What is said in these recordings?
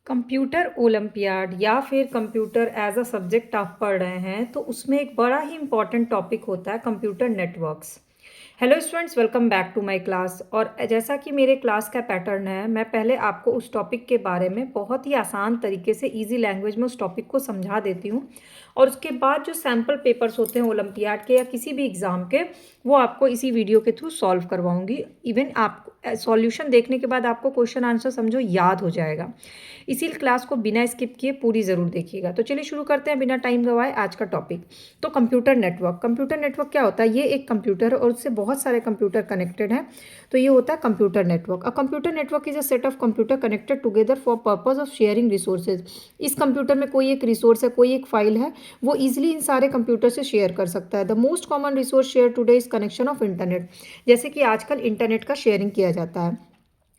Computer olympiad या फिर computer as a subject आप पढ़ रहे हैं तो उसमें एक बड़ा ही इंपॉर्टेंट टॉपिक होता है computer networks. Hello students, welcome back to my class. और जैसा कि मेरे क्लास का पैटर्न है, मैं पहले आपको उस टॉपिक के बारे में बहुत ही आसान तरीके से इजी लैंग्वेज में उस टॉपिक को समझा देती हूँ और उसके बाद जो सैम्पल पेपर्स होते हैं ओलंपियाड के या किसी भी एग्ज़ाम के, वो आपको इसी वीडियो के थ्रू सॉल्व करवाऊंगी। इवन आप सॉल्यूशन देखने के बाद आपको क्वेश्चन आंसर समझो याद हो जाएगा। इसी क्लास को बिना स्किप किए पूरी ज़रूर देखिएगा। तो चलिए शुरू करते हैं बिना टाइम गवाए आज का टॉपिक। तो कंप्यूटर नेटवर्क, कंप्यूटर नेटवर्क क्या होता है? ये एक कंप्यूटर और उससे बहुत सारे कंप्यूटर कनेक्टेड हैं, तो ये होता है computer network. A computer network is a set of computer connected together for purpose of sharing resources. इस कंप्यूटर में कोई एक रिसोर्स है, कोई एक फाइल है, वो ईजिली इन सारे कंप्यूटर से शेयर कर सकता है। The most common resource share today is connection of internet. जैसे कि आजकल इंटरनेट का शेयरिंग किया जाता है।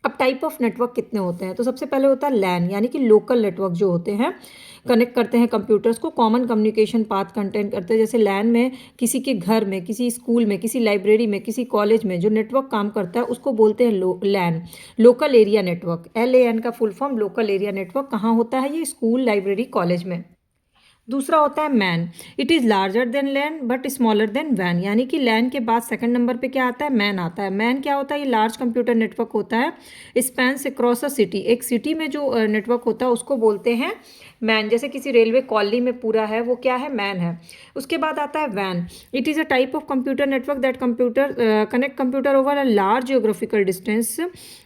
अब टाइप ऑफ नेटवर्क कितने होते हैं? तो सबसे पहले होता है लैन, यानी कि लोकल नेटवर्क जो होते हैं, कनेक्ट करते हैं कंप्यूटर्स को, कॉमन कम्युनिकेशन पाथ कंटेंट करते हैं। जैसे लैन में किसी के घर में, किसी स्कूल में, किसी लाइब्रेरी में, किसी कॉलेज में जो नेटवर्क काम करता है उसको बोलते हैं लैन, लोकल एरिया नेटवर्क। LAN का full form local area network कहाँ होता है? ये स्कूल, लाइब्रेरी, कॉलेज में। दूसरा होता है MAN. It is larger than LAN but smaller than वैन, यानी कि लैन के बाद सेकंड नंबर पे क्या आता है? मैन आता है। मैन क्या होता है? ये लार्ज कंप्यूटर नेटवर्क होता है, स्पैन्स अक्रॉस अ सिटी। एक सिटी में जो नेटवर्क होता है उसको बोलते हैं मैन। जैसे किसी रेलवे कॉलोनी में पूरा है, वो क्या है? मैन है। उसके बाद आता है वैन। It is a type of computer network that computer connect computer over a large geographical distance,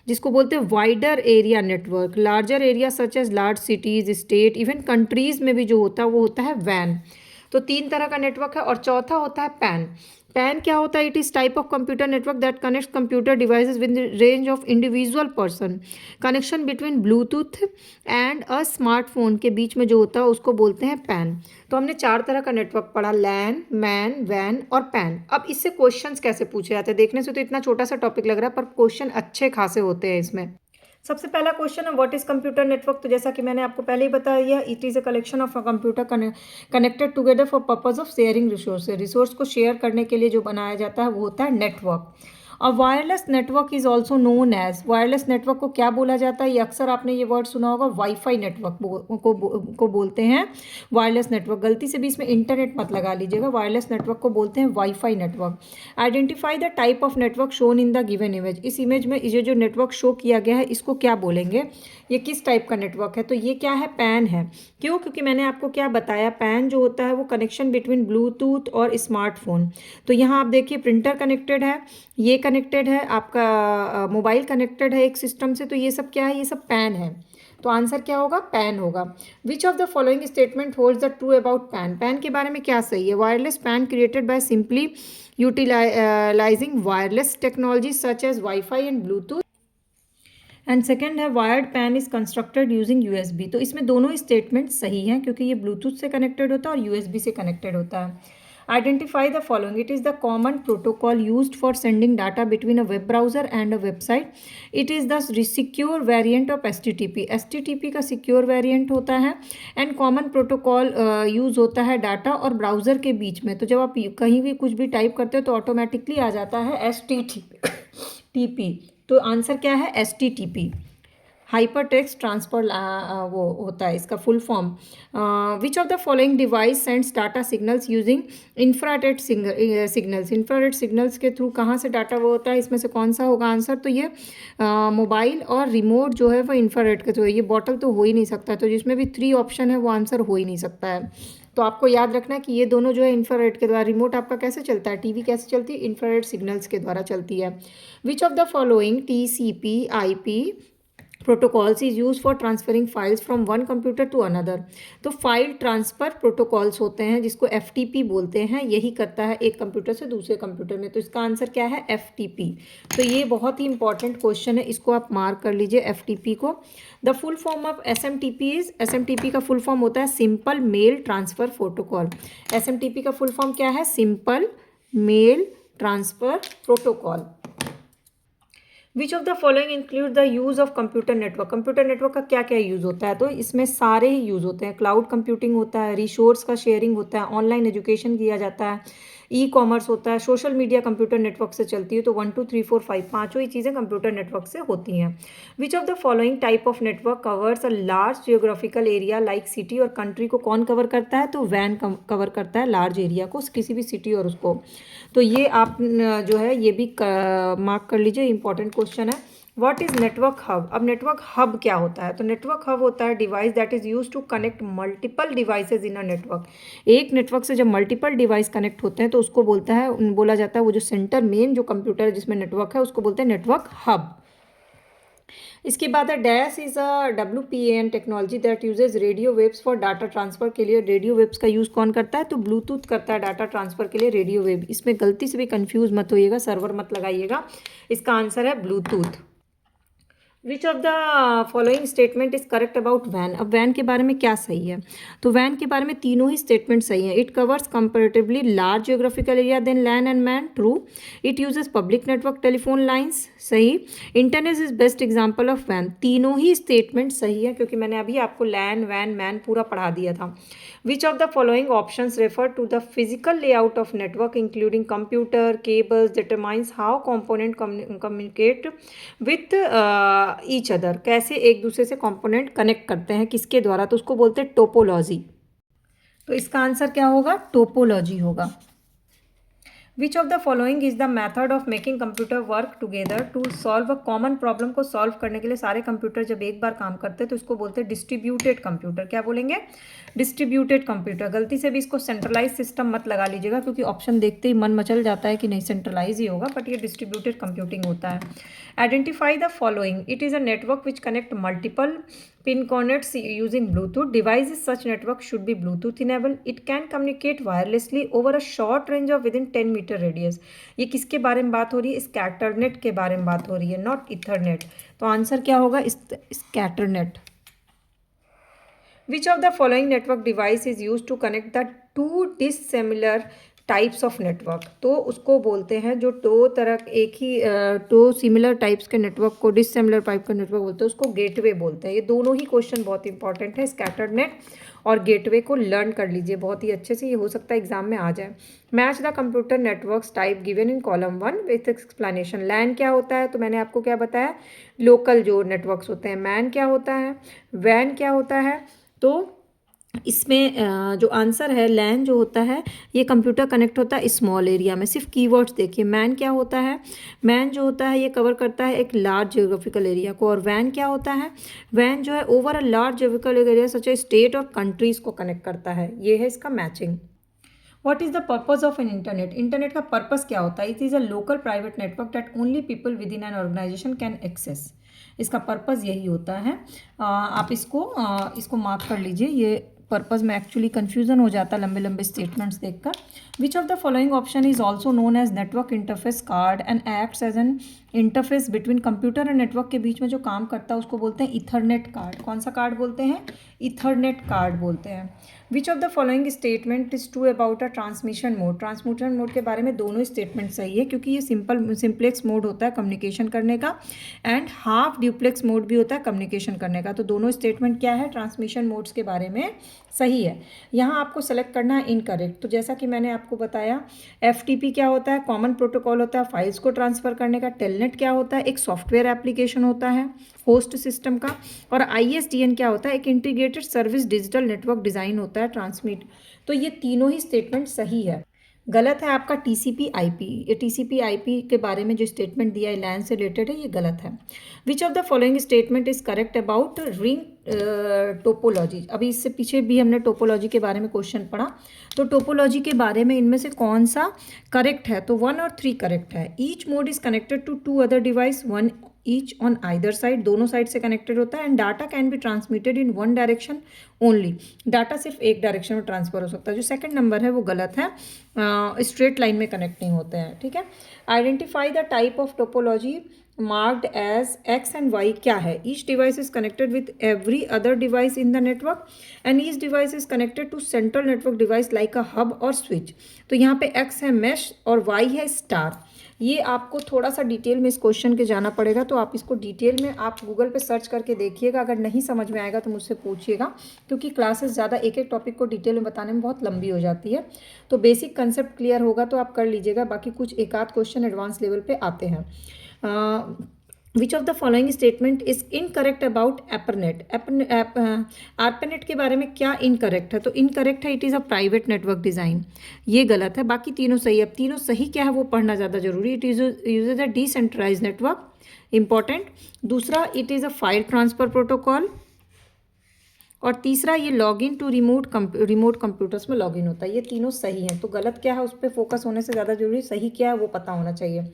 जिसको बोलते हैं wider area network. Larger area such as large cities, state, even countries में भी जो होता है वो होता है वैन। तो तीन तरह का नेटवर्क है। और चौथा होता है पैन। पैन क्या होता है? It is type of computer network that connects computer devices with range of individual person. Connection between Bluetooth and a smartphone के बीच में जो होता है उसको बोलते हैं पैन। तो हमने चार तरह का नेटवर्क पढ़ा, लैन, मैन, वैन और पैन। अब इससे क्वेश्चंस कैसे पूछे जाते हैं? देखने से तो इतना छोटा सा टॉपिक लग रहा है, पर क्वेश्चन अच्छे खासे होते हैं इसमें। सबसे पहला क्वेश्चन है व्हाट इज कंप्यूटर नेटवर्क। तो जैसा कि मैंने आपको पहले ही बता दिया, it is a collection of a computer connected together for purpose of sharing resources. Resource को शेयर करने के लिए जो बनाया जाता है वो होता है नेटवर्क। और wireless network is also known as, wireless network को क्या बोला जाता है? ये अक्सर आपने ये वर्ड सुना होगा, वाईफाई नेटवर्क को बोलते हैं वायरलेस नेटवर्क। गलती से भी इसमें इंटरनेट मत लगा लीजिएगा, वायरलेस नेटवर्क को बोलते हैं wifi network. Identify the type of network shown in the given image. इस इमेज में ये जो नेटवर्क शो किया गया है इसको क्या बोलेंगे? ये किस टाइप का नेटवर्क है? तो ये क्या है? पैन है। क्यों? क्योंकि मैंने आपको क्या बताया, पैन जो होता है वो कनेक्शन बिटवीन ब्लूटूथ और स्मार्टफोन। तो यहाँ आप देखिए प्रिंटर कनेक्टेड है, ये कनेक्टेड है, आपका मोबाइल कनेक्टेड है एक सिस्टम से, तो ये सब क्या है? ये सब पैन है। तो आंसर क्या होगा? पैन होगा। Which of the following statement holds the true about PAN? PAN के बारे में क्या सही है? Wireless PAN created by simply utilizing wireless technology such as wifi and Bluetooth. And second है wired PAN is constructed using USB। तो इसमें दोनों स्टेटमेंट सही हैं क्योंकि ये ब्लूटूथ से कनेक्टेड होता है और USB से कनेक्टेड होता है। Identify the following. It is the common protocol used for sending data between a web browser and a website. It is the secure variant of HTTP। HTTP का secure variant होता है। And common protocol use होता है data और browser के बीच में। तो जब आप कहीं भी कुछ भी टाइप करते हो तो ऑटोमेटिकली आ जाता है HTTP। तो आंसर क्या है? HTTP, हाइपर टेक्स्ट ट्रांसफर वो होता है इसका full form. Which of the following device sends data signals using infrared signals. Infrared signals के थ्रू कहाँ से डाटा वो होता है? इसमें से कौन सा होगा आंसर? तो ये मोबाइल और रिमोट जो है वो इंफ्रारेड का जो है, ये बॉटल तो हो ही नहीं सकता। तो जिसमें भी 3 ऑप्शन है वो आंसर हो ही नहीं सकता है। तो आपको याद रखना है कि ये दोनों जो है इंफ्रारेड के द्वारा। रिमोट आपका कैसे चलता है? टीवी कैसे चलती है? इंफ्रारेड सिग्नल्स के द्वारा चलती है। Which of the following TCP/IP protocols is use for transferring files from one computer to another. तो फाइल ट्रांसफ़र प्रोटोकॉल्स होते हैं जिसको FTP बोलते हैं, यही करता है एक कंप्यूटर से दूसरे कंप्यूटर में। तो इसका आंसर क्या है? FTP। तो ये बहुत ही इंपॉर्टेंट क्वेश्चन है, इसको आप मार्क कर लीजिए FTP को। The full form of SMTP is, SMTP का फुल फॉर्म होता है simple mail transfer protocol. SMTP का फुल फॉर्म क्या है? Simple mail transfer protocol. Which of the following include the use of computer network. Computer network का क्या क्या use होता है? तो इसमें सारे ही यूज़ होते हैं। क्लाउड कंप्यूटिंग होता है, रिसोर्स का शेयरिंग होता है, ऑनलाइन एजुकेशन किया जाता है, ई कॉमर्स होता है, सोशल मीडिया कंप्यूटर नेटवर्क से चलती है। तो 1 2 3 4 5 पाँचों ही चीज़ें कंप्यूटर नेटवर्क से होती हैं। Which of the following type of network covers a large geographical area like city और कंट्री को कौन कवर करता है? तो वैन कवर करता है लार्ज एरिया को, किसी भी सिटी और उसको। तो ये आप जो है ये भी मार्क कर लीजिए, इंपॉर्टेंट क्वेश्चन है। What is network hub? अब नेटवर्क हब क्या होता है? तो नेटवर्क हब होता है device that is use to connect multiple devices in a network. एक नेटवर्क से जब मल्टीपल डिवाइस कनेक्ट होते हैं तो उसको बोला जाता है वो जो सेंटर मेन जो कंप्यूटर है जिसमें नेटवर्क है उसको बोलते हैं नेटवर्क हब। इसके बाद है dash is a WPAN technology that usage radio waves for data transfer के लिए। रेडियो वेव्स का यूज़ कौन करता है? तो ब्लूटूथ करता है डाटा ट्रांसफर के लिए रेडियो वेव। इसमें गलती से भी कंफ्यूज मत होइएगा, सर्वर मत लगाइएगा। इसका आंसर है Bluetooth. Which of the following statement is correct about when? अब वैन के बारे में क्या सही है? तो वैन के बारे में तीनों ही स्टेटमेंट सही है। It covers comparatively large geographical area than LAN and MAN, true. It uses public network telephone lines, सही। Internet is best example of वैन, तीनों ही स्टेटमेंट सही है क्योंकि मैंने अभी आपको लैंड वैन मैन पूरा पढ़ा दिया था। Which of the following options refer to the physical layout of network including computer cables determines how component communicate with each other? कैसे एक दूसरे से कंपोनेंट कनेक्ट करते हैं, किसके द्वारा? तो उसको बोलते हैं टोपोलॉजी। तो इसका आंसर क्या होगा? टोपोलॉजी होगा। Which of the following is the method of making computer work together to solve a common problem? को सॉल्व करने के लिए सारे कंप्यूटर जब एक बार काम करते हैं तो इसको बोलते हैं डिस्ट्रीब्यूटेड कंप्यूटर। क्या बोलेंगे? Distributed computer. गलती से भी इसको सेंट्रलाइज सिस्टम मत लगा लीजिएगा क्योंकि ऑप्शन देखते ही मन मचल जाता है कि नहीं सेंट्रलाइज ही होगा, बट ये डिस्ट्रीब्यूटेड कंप्यूटिंग होता है। Identify the following. It is a network which connect multiple pin connects using Bluetooth. Devices such network should be Bluetooth enabled. It can communicate wirelessly over a short range of within 10 meter radius. ये किसके बारे में बात हो रही है? Scatternet के बारे में बात हो रही है, नॉट इथरनेट। तो आंसर क्या होगा? Scatternet. Which of the following network device is used to connect the two dissimilar types of network? तो उसको बोलते हैं जो दो तरह एक ही दो सिमिलर टाइप्स के नेटवर्क को डिसिमिलर टाइप का नेटवर्क बोलते हैं, उसको गेटवे बोलते हैं। ये दोनों ही क्वेश्चन बहुत इंपॉर्टेंट है, स्कैटर्ड नेट और गेटवे को लर्न कर लीजिए बहुत ही अच्छे से, ये हो सकता है एग्जाम में आ जाए। Match the computer networks type given in column 1 with explanation. LAN क्या होता है? तो मैंने आपको क्या बताया, लोकल जो नेटवर्क्स होते हैं। मैन क्या होता है? वैन क्या होता है? तो इसमें जो आंसर है लैन जो होता है ये कंप्यूटर कनेक्ट होता है स्मॉल एरिया में। सिर्फ कीवर्ड्स देखिए। मैन क्या होता है? मैन जो होता है ये कवर करता है एक लार्ज जियोग्राफिकल एरिया को। और वैन क्या होता है? वैन जो है over a large geographical area such a state और कंट्रीज को कनेक्ट करता है। ये है इसका matching. What is the purpose of an internet? Internet का पर्पस क्या होता है? It is a local private network that only people with in an organization can access. इसका पर्पस यही होता है। आप इसको मार्क कर लीजिए। ये पर्पस में एक्चुअली कन्फ्यूजन हो जाता है लंबे लंबे स्टेटमेंट्स देखकर। Which of the following option is also known as network interface card and acts as an interface between computer and network के बीच में जो काम करता है उसको बोलते हैं इथरनेट कार्ड। कौन सा कार्ड बोलते हैं? इथरनेट कार्ड बोलते हैं। Which of the following statement is true about a transmission mode? Transmission mode के बारे में दोनों स्टेटमेंट सही है क्योंकि ये सिंप्लेक्स मोड होता है कम्युनिकेशन करने का एंड हाफ ड्यूप्लेक्स मोड भी होता है कम्युनिकेशन करने का। तो दोनों स्टेटमेंट क्या है ट्रांसमिशन मोड्स के बारे में सही है। यहाँ आपको सेलेक्ट करना है इनकरेक्ट। तो जैसा कि मैंने आपको बताया FTP क्या होता है? कॉमन प्रोटोकॉल होता है फाइल्स को ट्रांसफ़र करने का। टेलनेट क्या होता है? एक सॉफ्टवेयर एप्लीकेशन होता है होस्ट सिस्टम का। और ISDN क्या होता है? एक integrated service digital network design होता है ट्रांसमिट। तो ये तीनों ही स्टेटमेंट सही है। गलत है आपका TCP/IP। ये TCP/IP के बारे में जो स्टेटमेंट दिया है लैन से रिलेटेड है, ये गलत है। Which of the following statement is correct about ring topology? अभी इससे पीछे भी हमने टोपोलॉजी के बारे में क्वेश्चन पढ़ा। तो टोपोलॉजी के बारे में इनमें से कौन सा करेक्ट है? तो 1 और 3 करेक्ट है। Each mode is connected to 2 other device, 1 each on either side. दोनों साइड से कनेक्टेड होता है। And data can be transmitted in 1 direction only. Data सिर्फ एक डायरेक्शन में ट्रांसफर हो सकता है। जो सेकंड नंबर है वो गलत है, स्ट्रेट लाइन में कनेक्ट नहीं होते हैं। ठीक है। Identify the type of topology marked as X and Y क्या है? Each device is connected with every other device in the network and each device is connected to central network device like a hub और switch. तो यहाँ पे X है mash और Y है star. ये आपको थोड़ा सा डिटेल में इस क्वेश्चन के जाना पड़ेगा, तो आप इसको डिटेल में आप गूगल पे सर्च करके देखिएगा। अगर नहीं समझ में आएगा तो मुझसे पूछिएगा, क्योंकि क्लासेस ज़्यादा एक एक टॉपिक को डिटेल में बताने में बहुत लंबी हो जाती है। तो बेसिक कंसेप्ट क्लियर होगा तो आप कर लीजिएगा, बाकी कुछ एक आध क्वेश्चन एडवांस लेवल पे आते हैं। Which of the following statement is incorrect about ARPANET? ARPANET के बारे में क्या इनकरेक्ट है? तो इनकरेक्ट है it is a private network design, ये गलत है। बाकी तीनों सही है। अब तीनों सही क्या है वो पढ़ना ज़्यादा जरूरी। It is uses a decentralize network, important. दूसरा, it is a file transfer protocol. और तीसरा, ये लॉगिन टू रिमोट कंप्यूटर्स में लॉगिन होता है। ये तीनों सही हैं। तो गलत क्या है उस पर फोकस होने से ज़्यादा जरूरी, सही क्या है वो पता होना चाहिए।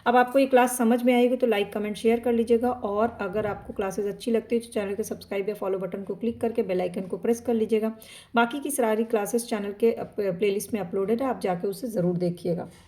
अब आपको ये क्लास समझ में आएगी तो लाइक कमेंट शेयर कर लीजिएगा, और अगर आपको क्लासेस अच्छी लगती है तो चैनल के सब्सक्राइब या फॉलो बटन को क्लिक करके बेल आइकन को प्रेस कर लीजिएगा। बाकी की सारी क्लासेस चैनल के प्लेलिस्ट में अपलोडेड है, आप जाके उसे ज़रूर देखिएगा।